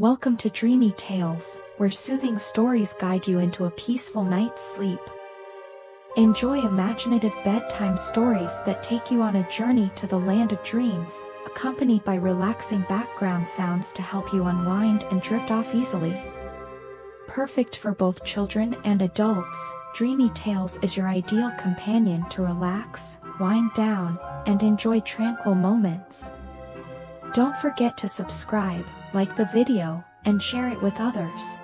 Welcome to Dreamy Tales, where soothing stories guide you into a peaceful night's sleep. Enjoy imaginative bedtime stories that take you on a journey to the land of dreams, accompanied by relaxing background sounds to help you unwind and drift off easily. Perfect for both children and adults, Dreamy Tales is your ideal companion to relax, wind down, and enjoy tranquil moments. Don't forget to subscribe, like the video, and share it with others.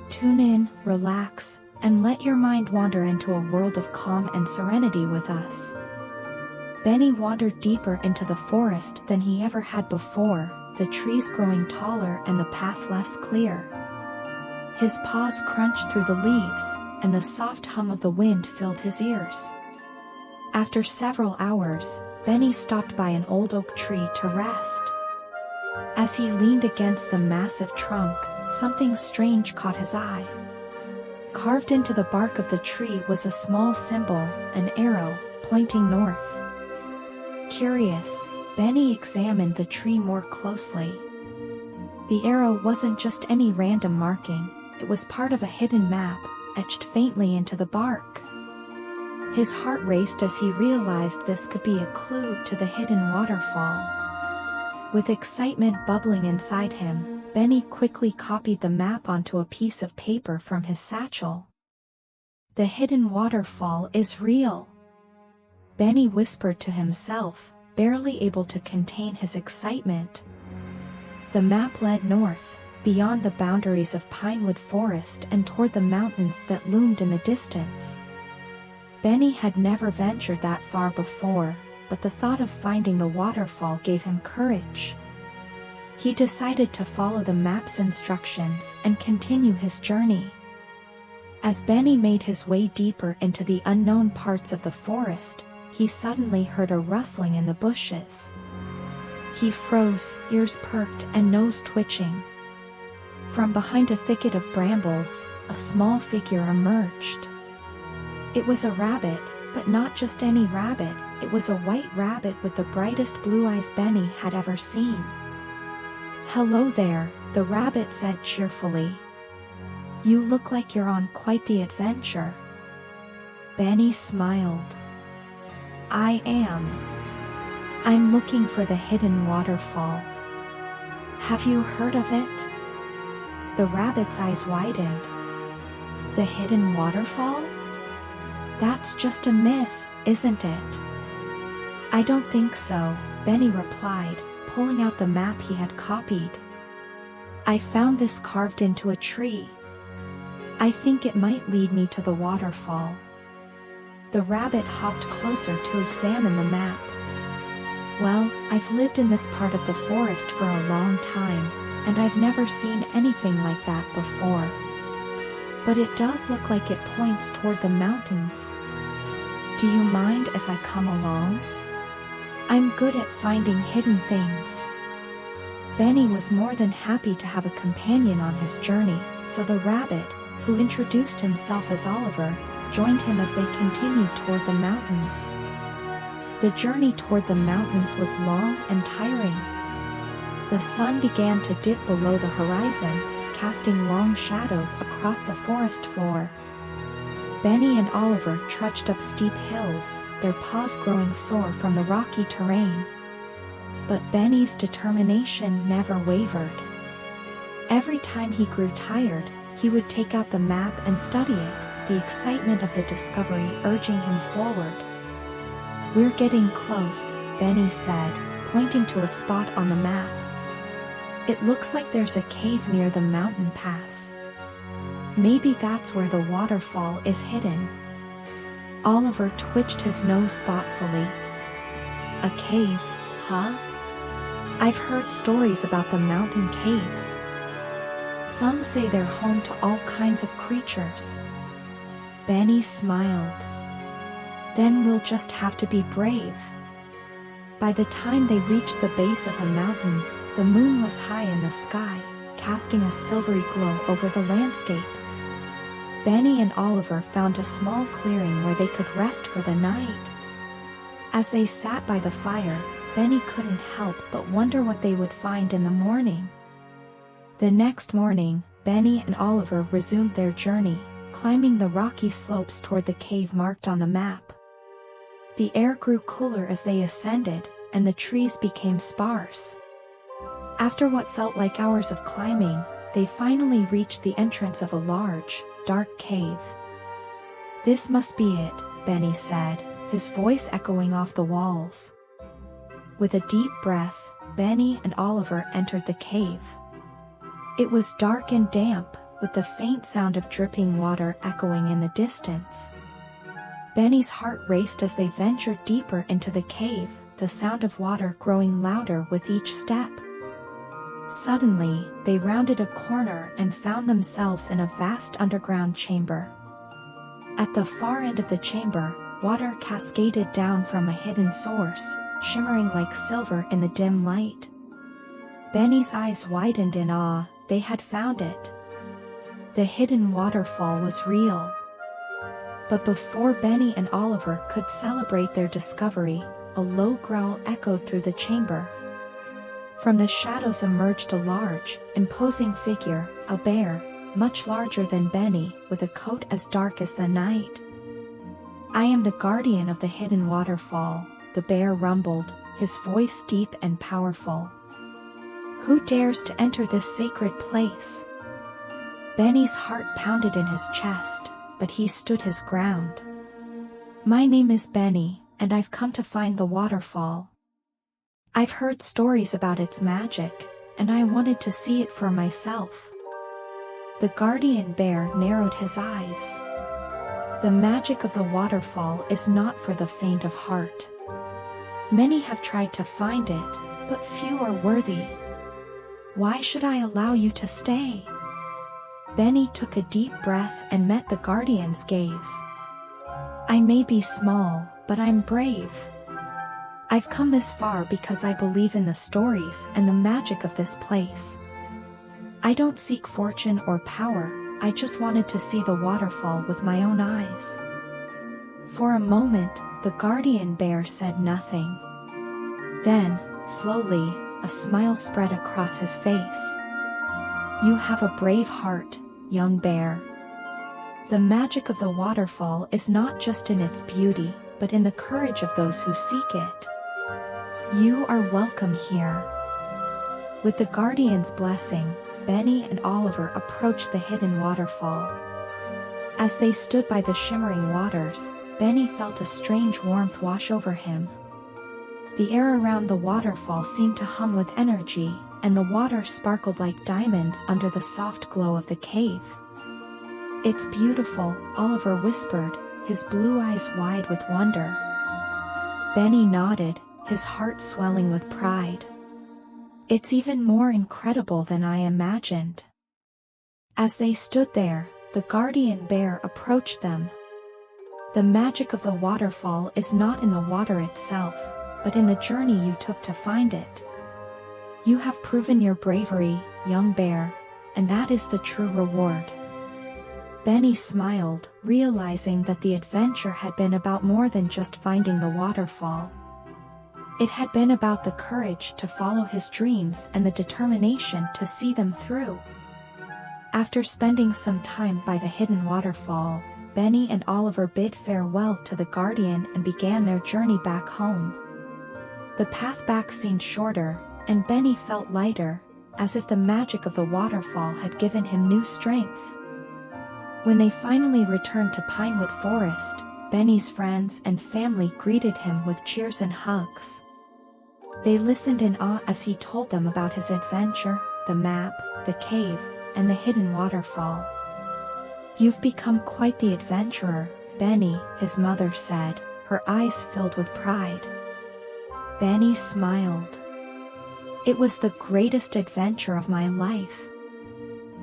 Tune in, relax, and let your mind wander into a world of calm and serenity with us. Benny wandered deeper into the forest than he ever had before, the trees growing taller and the path less clear. His paws crunched through the leaves, and the soft hum of the wind filled his ears. After several hours, Benny stopped by an old oak tree to rest. As he leaned against the massive trunk, something strange caught his eye. Carved into the bark of the tree was a small symbol, an arrow, pointing north. Curious, Benny examined the tree more closely. The arrow wasn't just any random marking, it was part of a hidden map, etched faintly into the bark. His heart raced as he realized this could be a clue to the hidden waterfall. With excitement bubbling inside him, Benny quickly copied the map onto a piece of paper from his satchel. The hidden waterfall is real, Benny whispered to himself, barely able to contain his excitement. The map led north, beyond the boundaries of Pinewood Forest and toward the mountains that loomed in the distance. Benny had never ventured that far before, but the thought of finding the waterfall gave him courage. He decided to follow the map's instructions and continue his journey. As Benny made his way deeper into the unknown parts of the forest, he suddenly heard a rustling in the bushes. He froze, ears perked and nose twitching. From behind a thicket of brambles, a small figure emerged. It was a rabbit, but not just any rabbit, it was a white rabbit with the brightest blue eyes Benny had ever seen. "Hello there," the rabbit said cheerfully. "You look like you're on quite the adventure." Benny smiled. "I am. I'm looking for the hidden waterfall. Have you heard of it?" The rabbit's eyes widened. "The hidden waterfall? That's just a myth, isn't it?" "I don't think so," Benny replied, pulling out the map he had copied. "I found this carved into a tree. I think it might lead me to the waterfall." The rabbit hopped closer to examine the map. "Well, I've lived in this part of the forest for a long time, and I've never seen anything like that before. But it does look like it points toward the mountains. Do you mind if I come along? I'm good at finding hidden things." Benny was more than happy to have a companion on his journey, so the rabbit, who introduced himself as Oliver, joined him as they continued toward the mountains. The journey toward the mountains was long and tiring. The sun began to dip below the horizon, casting long shadows across the forest floor. Benny and Oliver trudged up steep hills, their paws growing sore from the rocky terrain. But Benny's determination never wavered. Every time he grew tired, he would take out the map and study it, the excitement of the discovery urging him forward. "We're getting close," Benny said, pointing to a spot on the map. "It looks like there's a cave near the mountain pass. Maybe that's where the waterfall is hidden." Oliver twitched his nose thoughtfully. "A cave, huh? I've heard stories about the mountain caves. Some say they're home to all kinds of creatures." Benny smiled. "Then we'll just have to be brave." By the time they reached the base of the mountains, the moon was high in the sky, casting a silvery glow over the landscape. Benny and Oliver found a small clearing where they could rest for the night. As they sat by the fire, Benny couldn't help but wonder what they would find in the morning. The next morning, Benny and Oliver resumed their journey, climbing the rocky slopes toward the cave marked on the map. The air grew cooler as they ascended, and the trees became sparse. After what felt like hours of climbing, they finally reached the entrance of a large, dark cave. "This must be it," Benny said, his voice echoing off the walls. With a deep breath, Benny and Oliver entered the cave. It was dark and damp, with the faint sound of dripping water echoing in the distance. Benny's heart raced as they ventured deeper into the cave, the sound of water growing louder with each step. Suddenly, they rounded a corner and found themselves in a vast underground chamber. At the far end of the chamber, water cascaded down from a hidden source, shimmering like silver in the dim light. Benny's eyes widened in awe. They had found it. The hidden waterfall was real. But before Benny and Oliver could celebrate their discovery, a low growl echoed through the chamber. From the shadows emerged a large, imposing figure, a bear, much larger than Benny, with a coat as dark as the night. "I am the guardian of the hidden waterfall," the bear rumbled, his voice deep and powerful. "Who dares to enter this sacred place?" Benny's heart pounded in his chest, but he stood his ground. "My name is Benny, and I've come to find the waterfall. I've heard stories about its magic, and I wanted to see it for myself." The guardian bear narrowed his eyes. "The magic of the waterfall is not for the faint of heart. Many have tried to find it, but few are worthy. Why should I allow you to stay?" Benny took a deep breath and met the guardian's gaze. "I may be small, but I'm brave. I've come this far because I believe in the stories and the magic of this place. I don't seek fortune or power, I just wanted to see the waterfall with my own eyes." For a moment, the guardian bear said nothing. Then, slowly, a smile spread across his face. "You have a brave heart, young bear. The magic of the waterfall is not just in its beauty, but in the courage of those who seek it. You are welcome here." With the guardian's blessing, Benny and Oliver approached the hidden waterfall. As they stood by the shimmering waters, Benny felt a strange warmth wash over him. The air around the waterfall seemed to hum with energy, and the water sparkled like diamonds under the soft glow of the cave. "It's beautiful," Oliver whispered, his blue eyes wide with wonder. Benny nodded, his heart swelling with pride. "It's even more incredible than I imagined." As they stood there, the guardian bear approached them. "The magic of the waterfall is not in the water itself, but in the journey you took to find it. You have proven your bravery, young bear, and that is the true reward." Benny smiled, realizing that the adventure had been about more than just finding the waterfall. It had been about the courage to follow his dreams and the determination to see them through. After spending some time by the hidden waterfall, Benny and Oliver bid farewell to the guardian and began their journey back home. The path back seemed shorter, and Benny felt lighter, as if the magic of the waterfall had given him new strength. When they finally returned to Pinewood Forest, Benny's friends and family greeted him with cheers and hugs. They listened in awe as he told them about his adventure, the map, the cave, and the hidden waterfall. "You've become quite the adventurer, Benny," his mother said, her eyes filled with pride. Benny smiled. "It was the greatest adventure of my life.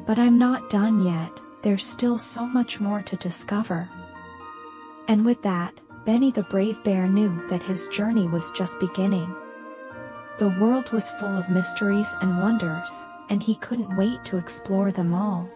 But I'm not done yet, there's still so much more to discover." And with that, Benny the brave bear knew that his journey was just beginning. The world was full of mysteries and wonders, and he couldn't wait to explore them all.